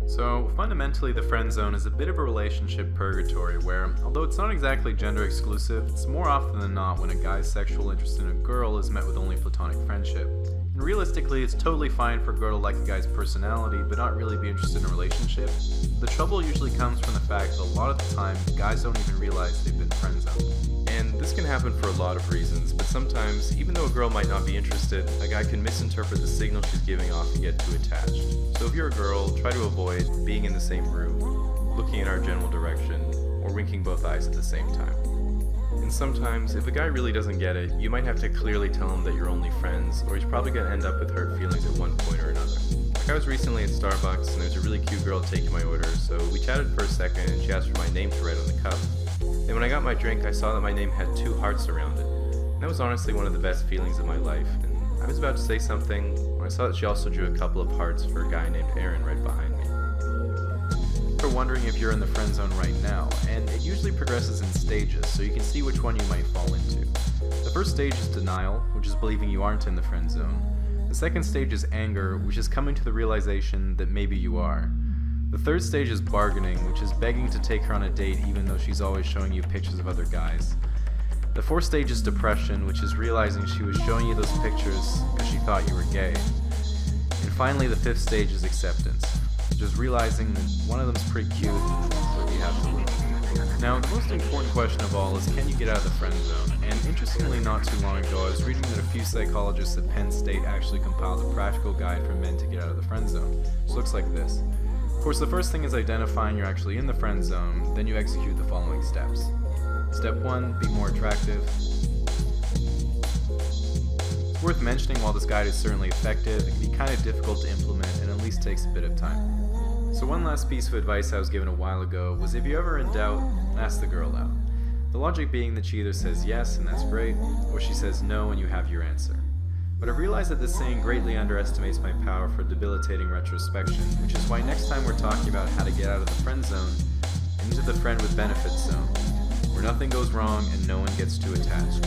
So, fundamentally, the friend zone is a bit of a relationship purgatory where, although it's not exactly gender exclusive, it's more often than not when a guy's sexual interest in a girl is met with only platonic friendship. And realistically, it's totally fine for a girl to like a guy's personality but not really be interested in a relationship. The trouble usually comes from the fact that a lot of the time, guys don't even realize they've been friend zoned. And this can happen for a lot of reasons, but sometimes, even though a girl might not be interested, a guy can misinterpret the signal she's giving off and get too attached. So if you're a girl, try to avoid being in the same room, looking in our general direction, or winking both eyes at the same time. And sometimes, if a guy really doesn't get it, you might have to clearly tell him that you're only friends, or he's probably going to end up with hurt feelings at one point or another. Like I was recently at Starbucks, and there was a really cute girl taking my order, so we chatted for a second, and she asked for my name to write on the cup. And when I got my drink, I saw that my name had 2 hearts around it. And that was honestly one of the best feelings of my life. And I was about to say something when I saw that she also drew a couple of hearts for a guy named Aaron right behind me. You're wondering if you're in the friend zone right now, and it usually progresses in stages, so you can see which one you might fall into. The first stage is denial, which is believing you aren't in the friend zone. The second stage is anger, which is coming to the realization that maybe you are. The third stage is bargaining, which is begging to take her on a date even though she's always showing you pictures of other guys. The fourth stage is depression, which is realizing she was showing you those pictures because she thought you were gay. And finally, the fifth stage is acceptance, which is realizing that one of them's pretty cute, so you have to leave. Now, the most important question of all is, can you get out of the friend zone? And interestingly, not too long ago, I was reading that a few psychologists at Penn State actually compiled a practical guide for men to get out of the friend zone. It looks like this. Of course, the first thing is identifying you're actually in the friend zone, then you execute the following steps. Step 1, be more attractive. It's worth mentioning while this guide is certainly effective, it can be kind of difficult to implement and at least takes a bit of time. So one last piece of advice I was given a while ago was if you're ever in doubt, ask the girl out. The logic being that she either says yes and that's great, or she says no and you have your answer. But I've realized that this saying greatly underestimates my power for debilitating retrospection, which is why next time we're talking about how to get out of the friend zone and into the friend with benefits zone, where nothing goes wrong and no one gets too attached.